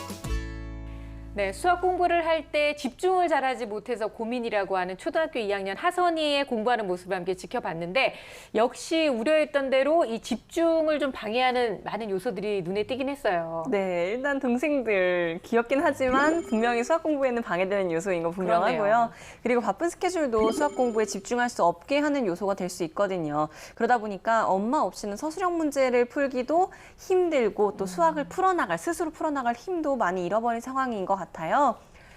네, 수학 공부를 할 때 집중을 잘하지 못해서 고민이라고 하는 초등학교 2학년 하선이의 공부하는 모습을 함께 지켜봤는데 역시 우려했던 대로 이 집중을 좀 방해하는 많은 요소들이 눈에 띄긴 했어요. 네, 일단 동생들 귀엽긴 하지만 분명히 수학 공부에는 방해되는 요소인 거 분명하고요. 그러네요. 그리고 바쁜 스케줄도 수학 공부에 집중할 수 없게 하는 요소가 될 수 있거든요. 그러다 보니까 엄마 없이는 서술형 문제를 풀기도 힘들고 또 수학을 스스로 풀어나갈 힘도 많이 잃어버린 상황인 것 같아요.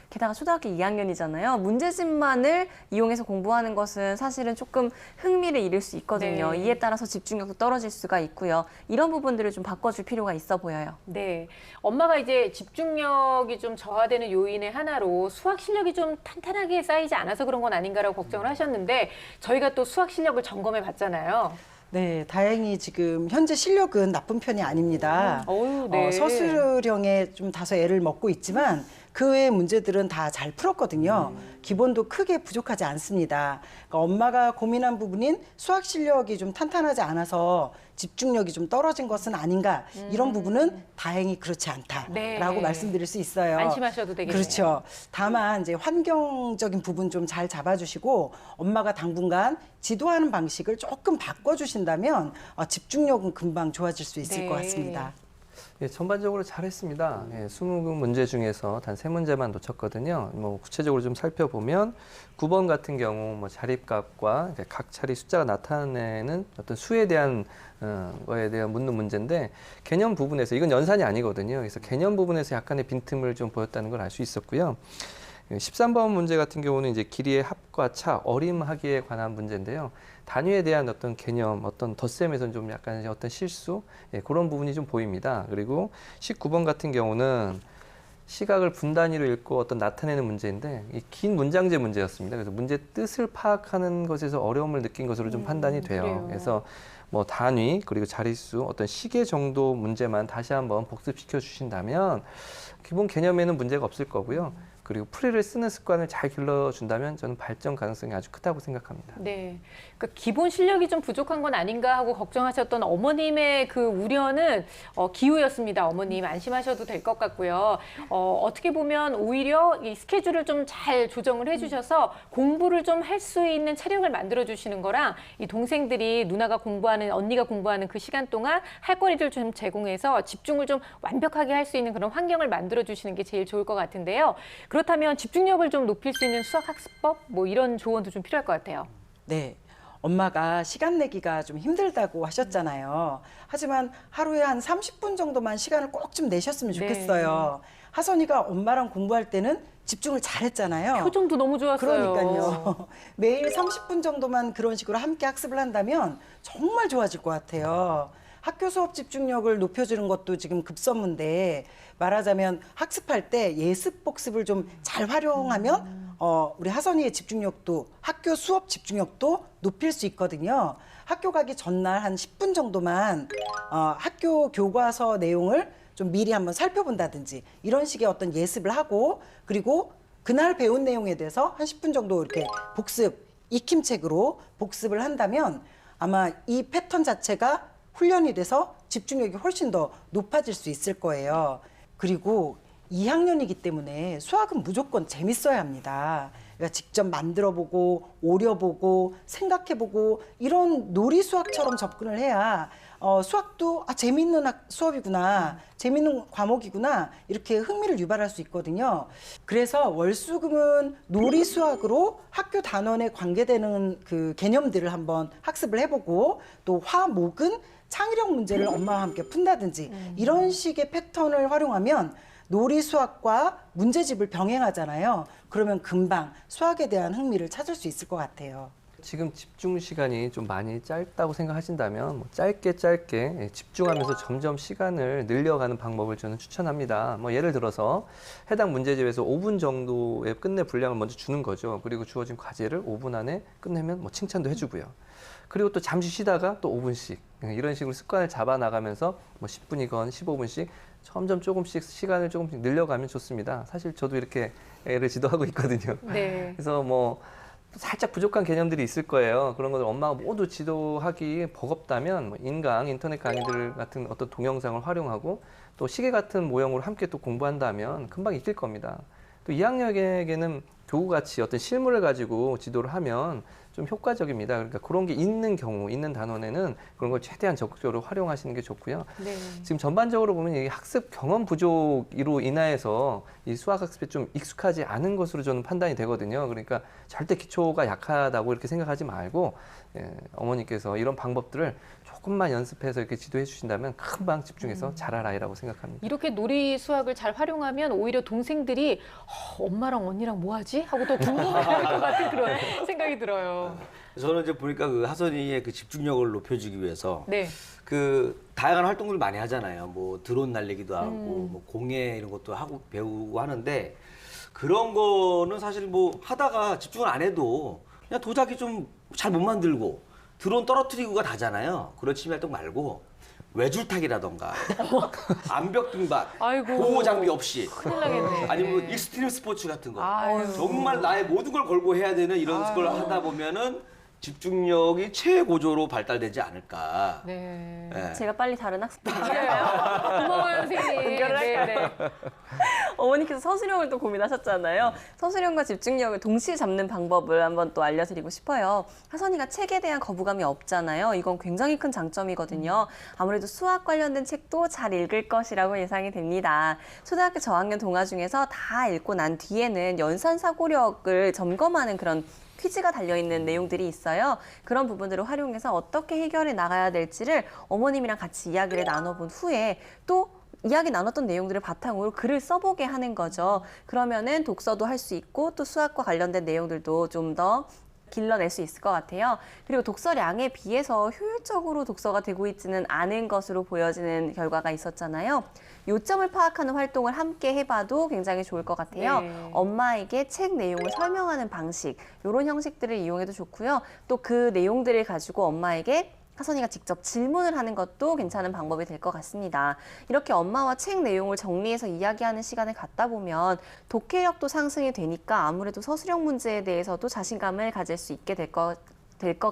게다가 초등학교 2학년이잖아요. 문제집만을 이용해서 공부하는 것은 사실은 조금 흥미를 잃을 수 있거든요. 네. 이에 따라서 집중력도 떨어질 수가 있고요. 이런 부분들을 좀 바꿔줄 필요가 있어 보여요. 네, 엄마가 이제 집중력이 좀 저하되는 요인의 하나로 수학 실력이 좀 탄탄하게 쌓이지 않아서 그런 건 아닌가라고 걱정을 하셨는데 저희가 또 수학 실력을 점검해 봤잖아요. 네, 다행히 지금 현재 실력은 나쁜 편이 아닙니다. 네. 서술형에 좀 다소 애를 먹고 있지만 그 외의 문제들은 다 잘 풀었거든요. 기본도 크게 부족하지 않습니다. 그러니까 엄마가 고민한 부분인 수학 실력이 좀 탄탄하지 않아서 집중력이 좀 떨어진 것은 아닌가, 이런 부분은 다행히 그렇지 않다라고 네. 말씀드릴 수 있어요. 안심하셔도 되겠네요. 그렇죠. 다만 이제 환경적인 부분 좀 잘 잡아주시고 엄마가 당분간 지도하는 방식을 조금 바꿔주신다면 집중력은 금방 좋아질 수 있을 네. 것 같습니다. 예, 전반적으로 잘했습니다. 예, 20문제 중에서 단 3문제만 놓쳤거든요. 뭐 구체적으로 좀 살펴보면 9번 같은 경우 뭐 자립값과 각 차례 숫자가 나타내는 어떤 수에 대한 거에 대한 묻는 문제인데 개념 부분에서 이건 연산이 아니거든요. 그래서 개념 부분에서 약간의 빈틈을 좀 보였다는 걸 알 수 있었고요. 13번 문제 같은 경우는 이제 길이의 합과 차, 어림하기에 관한 문제인데요. 단위에 대한 어떤 개념, 어떤 덧셈에서는 좀 약간 어떤 실수, 그런 부분이 좀 보입니다. 그리고 19번 같은 경우는 시각을 분단위로 읽고 어떤 나타내는 문제인데 이 긴 문장제 문제였습니다. 그래서 문제 뜻을 파악하는 것에서 어려움을 느낀 것으로 좀 판단이 돼요. 그래요. 그래서 뭐 단위 그리고 자릿수 어떤 시계 정도 문제만 다시 한번 복습시켜 주신다면 기본 개념에는 문제가 없을 거고요. 그리고 풀이를 쓰는 습관을 잘 길러준다면 저는 발전 가능성이 아주 크다고 생각합니다. 네. 그러니까 기본 실력이 좀 부족한 건 아닌가 하고 걱정하셨던 어머님의 그 우려는 기우였습니다. 어머님 안심하셔도 될 것 같고요. 어떻게 보면 오히려 이 스케줄을 좀 잘 조정을 해주셔서 공부를 좀 할 수 있는 체력을 만들어 주시는 거랑 이 동생들이 누나가 공부하는 언니가 공부하는 그 시간 동안 할 거리를 좀 제공해서 집중을 좀 완벽하게 할 수 있는 그런 환경을 만들어 주시는 게 제일 좋을 것 같은데요. 그렇다면 집중력을 좀 높일 수 있는 수학 학습법 뭐 이런 조언도 좀 필요할 것 같아요. 네. 엄마가 시간 내기가 좀 힘들다고 하셨잖아요. 하지만 하루에 한 30분 정도만 시간을 꼭 좀 내셨으면 좋겠어요. 하선이가 엄마랑 공부할 때는 집중을 잘했잖아요. 표정도 너무 좋았어요. 그러니까요. 매일 30분 정도만 그런 식으로 함께 학습을 한다면 정말 좋아질 것 같아요. 학교 수업 집중력을 높여주는 것도 지금 급선무인데 말하자면 학습할 때 예습 복습을 좀 잘 활용하면 우리 하선이의 집중력도 학교 수업 집중력도 높일 수 있거든요. 학교 가기 전날 한 10분 정도만 학교 교과서 내용을 좀 미리 한번 살펴본다든지 이런 식의 어떤 예습을 하고 그리고 그날 배운 내용에 대해서 한 10분 정도 이렇게 복습, 익힘책으로 복습을 한다면 아마 이 패턴 자체가 훈련이 돼서 집중력이 훨씬 더 높아질 수 있을 거예요. 그리고 2학년이기 때문에 수학은 무조건 재밌어야 합니다. 그러니까 직접 만들어보고 오려보고 생각해보고 이런 놀이 수학처럼 접근을 해야 수학도 재미있는 수업이구나, 재미있는 과목이구나 이렇게 흥미를 유발할 수 있거든요. 그래서 월수금은 놀이 수학으로 학교 단원에 관계되는 그 개념들을 한번 학습을 해보고 또 화목은 창의력 문제를 엄마와 함께 푼다든지 이런 식의 패턴을 활용하면 놀이 수학과 문제집을 병행하잖아요. 그러면 금방 수학에 대한 흥미를 찾을 수 있을 것 같아요. 지금 집중 시간이 좀 많이 짧다고 생각하신다면 뭐 짧게 집중하면서 점점 시간을 늘려가는 방법을 저는 추천합니다. 뭐 예를 들어서 해당 문제집에서 5분 정도의 끝내 분량을 먼저 주는 거죠. 그리고 주어진 과제를 5분 안에 끝내면 뭐 칭찬도 해주고요. 그리고 또 잠시 쉬다가 또 5분씩 이런 식으로 습관을 잡아 나가면서 뭐 10분이건 15분씩 점점 조금씩 시간을 조금씩 늘려가면 좋습니다. 사실 저도 이렇게 애를 지도하고 있거든요. 네. 그래서 뭐 살짝 부족한 개념들이 있을 거예요. 그런 것들 엄마가 모두 지도하기 버겁다면 뭐 인강, 인터넷 강의들 같은 어떤 동영상을 활용하고 또 시계 같은 모형으로 함께 또 공부한다면 금방 익힐 겁니다. 또 2학년에게는 교구같이 어떤 실물을 가지고 지도를 하면 좀 효과적입니다. 그러니까 그런 게 있는 경우, 있는 단원에는 그런 걸 최대한 적극적으로 활용하시는 게 좋고요. 네. 지금 전반적으로 보면 이 학습 경험 부족으로 인하여서 이 수학 학습에 좀 익숙하지 않은 것으로 저는 판단이 되거든요. 그러니까 절대 기초가 약하다고 이렇게 생각하지 말고 어머니께서 이런 방법들을 조금만 연습해서 이렇게 지도해 주신다면 금방 집중해서 잘할 아이라고 생각합니다. 이렇게 놀이 수학을 잘 활용하면 오히려 동생들이 엄마랑 언니랑 뭐 하지? 하고 더 궁금해할 것 같은 그런 생각이 들어요. 저는 이제 보니까 그 하선이의 그 집중력을 높여주기 위해서 네. 그 다양한 활동들 많이 하잖아요. 뭐 드론 날리기도 하고 뭐 공예 이런 것도 하고 배우고 하는데 그런 거는 사실 뭐 하다가 집중을 안 해도 그냥 도자기 좀 잘 못 만들고 드론 떨어뜨리고가 다잖아요. 그런 취미 활동 말고 외줄타기라던가 암벽 등반, 아이고. 보호 장비 없이 큰일 나겠네. 아니면 익스트림 스포츠 같은 거 아유. 정말 나의 모든 걸 걸고 해야 되는 이런 걸 하다 보면은 집중력이 최고조로 발달되지 않을까. 네. 예. 제가 빨리 다른 학습들이에요. 고마워요, 선생님. 연결을 할까요? 네, 네. 어머니께서 서술형을 또 고민하셨잖아요. 서술형과 집중력을 동시에 잡는 방법을 한번 또 알려드리고 싶어요. 하선이가 책에 대한 거부감이 없잖아요. 이건 굉장히 큰 장점이거든요. 아무래도 수학 관련된 책도 잘 읽을 것이라고 예상이 됩니다. 초등학교 저학년 동화 중에서 다 읽고 난 뒤에는 연산 사고력을 점검하는 그런 퀴즈가 달려있는 내용들이 있어요. 그런 부분들을 활용해서 어떻게 해결해 나가야 될지를 어머님이랑 같이 이야기를 나눠본 후에 또 이야기 나눴던 내용들을 바탕으로 글을 써보게 하는 거죠. 그러면은 독서도 할 수 있고 또 수학과 관련된 내용들도 좀 더 길러낼 수 있을 것 같아요. 그리고 독서량에 비해서 효율적으로 독서가 되고 있지는 않은 것으로 보여지는 결과가 있었잖아요. 요점을 파악하는 활동을 함께 해봐도 굉장히 좋을 것 같아요. 네. 엄마에게 책 내용을 설명하는 방식, 이런 형식들을 이용해도 좋고요. 또 그 내용들을 가지고 엄마에게 하선이가 직접 질문을 하는 것도 괜찮은 방법이 될 것 같습니다. 이렇게 엄마와 책 내용을 정리해서 이야기하는 시간을 갖다 보면 독해력도 상승이 되니까 아무래도 서술형 문제에 대해서도 자신감을 가질 수 있게 될 것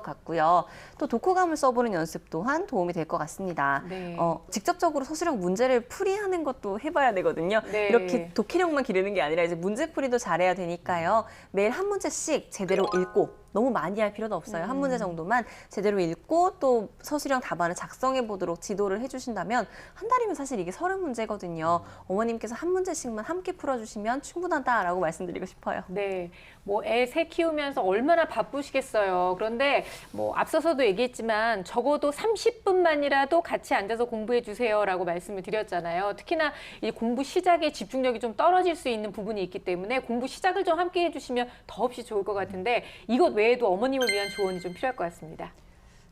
같고요. 또 독후감을 써보는 연습 또한 도움이 될 것 같습니다. 네. 직접적으로 서술형 문제를 풀이하는 것도 해봐야 되거든요. 네. 이렇게 독해력만 기르는 게 아니라 이제 문제풀이도 잘해야 되니까요. 매일 한 문제씩 제대로 읽고 너무 많이 할 필요도 없어요. 한 문제 정도만 제대로 읽고 또 서술형 답안을 작성해 보도록 지도를 해주신다면 한 달이면 사실 이게 30문제거든요. 어머님께서 한 문제씩만 함께 풀어주시면 충분하다라고 말씀드리고 싶어요. 네, 뭐 애 새 키우면서 얼마나 바쁘시겠어요. 그런데 뭐 앞서서도 얘기했지만 적어도 30분만이라도 같이 앉아서 공부해 주세요라고 말씀을 드렸잖아요. 특히나 이 공부 시작에 집중력이 좀 떨어질 수 있는 부분이 있기 때문에 공부 시작을 좀 함께 해주시면 더없이 좋을 것 같은데 이것 외에도 어머님을 위한 조언이 좀 필요할 것 같습니다.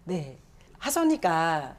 네. 하선이가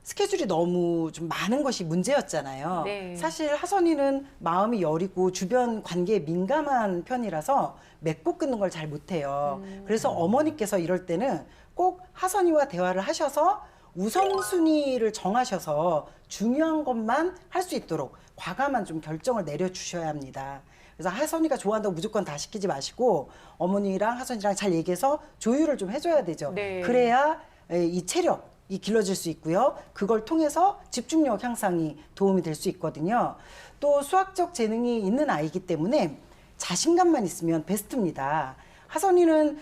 스케줄이 너무 좀 많은 것이 문제였잖아요. 네. 사실 하선이는 마음이 여리고 주변 관계에 민감한 편이라서 맺고 끊는 걸 잘 못해요. 그래서 어머니께서 이럴 때는 꼭 하선이와 대화를 하셔서 우선순위를 정하셔서 중요한 것만 할 수 있도록 과감한 좀 결정을 내려주셔야 합니다. 그래서 하선이가 좋아한다고 무조건 다 시키지 마시고 어머니랑 하선이랑 잘 얘기해서 조율을 좀 해줘야 되죠. 네. 그래야 이 체력이 길러질 수 있고요. 그걸 통해서 집중력 향상이 도움이 될 수 있거든요. 또 수학적 재능이 있는 아이이기 때문에 자신감만 있으면 베스트입니다. 하선이는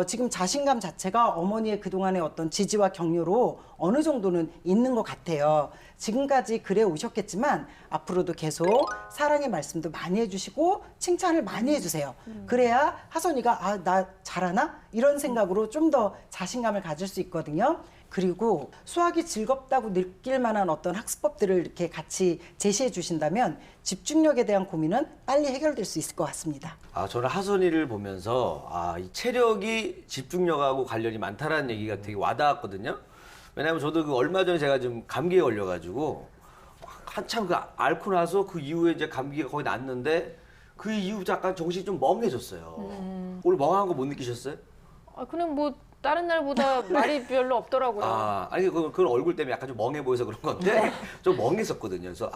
지금 자신감 자체가 어머니의 그동안의 어떤 지지와 격려로 어느 정도는 있는 것 같아요. 지금까지 그래 오셨겠지만 앞으로도 계속 사랑의 말씀도 많이 해주시고 칭찬을 많이 해주세요. 그래야 하선이가 나 잘하나? 이런 생각으로 좀 더 자신감을 가질 수 있거든요. 그리고 수학이 즐겁다고 느낄 만한 어떤 학습법들을 이렇게 같이 제시해 주신다면 집중력에 대한 고민은 빨리 해결될 수 있을 것 같습니다. 저는 하선이를 보면서 이 체력이 집중력하고 관련이 많다라는 얘기가 되게 와닿았거든요. 왜냐하면 저도 그 얼마 전에 제가 좀 감기에 걸려가지고 한참 그 앓고 나서 그 이후에 이제 감기가 거의 났는데 그 이후 약간 정신이 좀 멍해졌어요. 오늘 멍한 거 못 느끼셨어요? 그냥 뭐 다른 날보다 말이 별로 없더라고요. 아니 그건 얼굴 때문에 약간 좀 멍해 보여서 그런 건데 좀 멍했었거든요. 그래서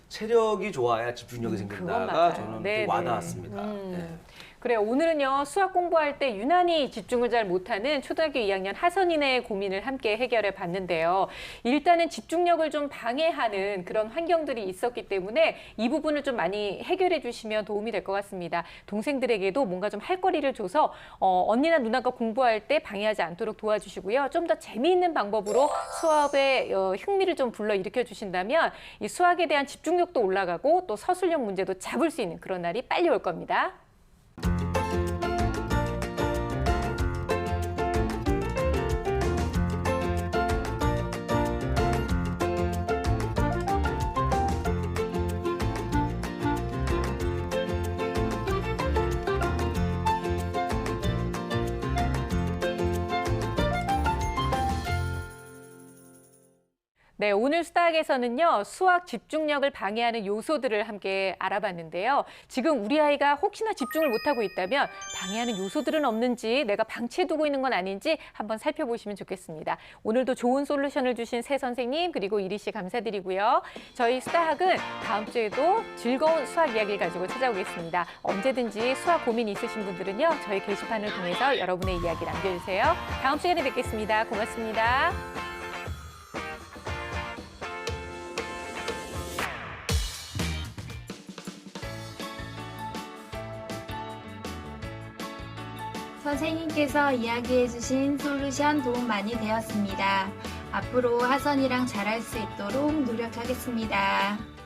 체력이 좋아야 집중력이 그건 생긴다가 맞아요. 저는 네, 좀 와닿았습니다. 네. 그래요. 오늘은요, 수학 공부할 때 유난히 집중을 잘 못하는 초등학교 2학년 하선이네 고민을 함께 해결해 봤는데요. 일단은 집중력을 좀 방해하는 그런 환경들이 있었기 때문에 이 부분을 좀 많이 해결해 주시면 도움이 될 것 같습니다. 동생들에게도 뭔가 좀 할 거리를 줘서 언니나 누나가 공부할 때 방해하지 않도록 도와주시고요. 좀 더 재미있는 방법으로 수업에 흥미를 좀 불러일으켜 주신다면 이 수학에 대한 집중력도 올라가고 또 서술형 문제도 잡을 수 있는 그런 날이 빨리 올 겁니다. 네, 오늘 수다학에서는요, 수학 집중력을 방해하는 요소들을 함께 알아봤는데요. 지금 우리 아이가 혹시나 집중을 못하고 있다면 방해하는 요소들은 없는지, 내가 방치해두고 있는 건 아닌지 한번 살펴보시면 좋겠습니다. 오늘도 좋은 솔루션을 주신 새 선생님 그리고 이리 씨 감사드리고요. 저희 수다학은 다음 주에도 즐거운 수학 이야기를 가지고 찾아오겠습니다. 언제든지 수학 고민 있으신 분들은요, 저희 게시판을 통해서 여러분의 이야기 남겨주세요. 다음 시간에 뵙겠습니다. 고맙습니다. 선생님께서 이야기해주신 솔루션 도움 많이 되었습니다. 앞으로 하선이랑 잘할 수 있도록 노력하겠습니다.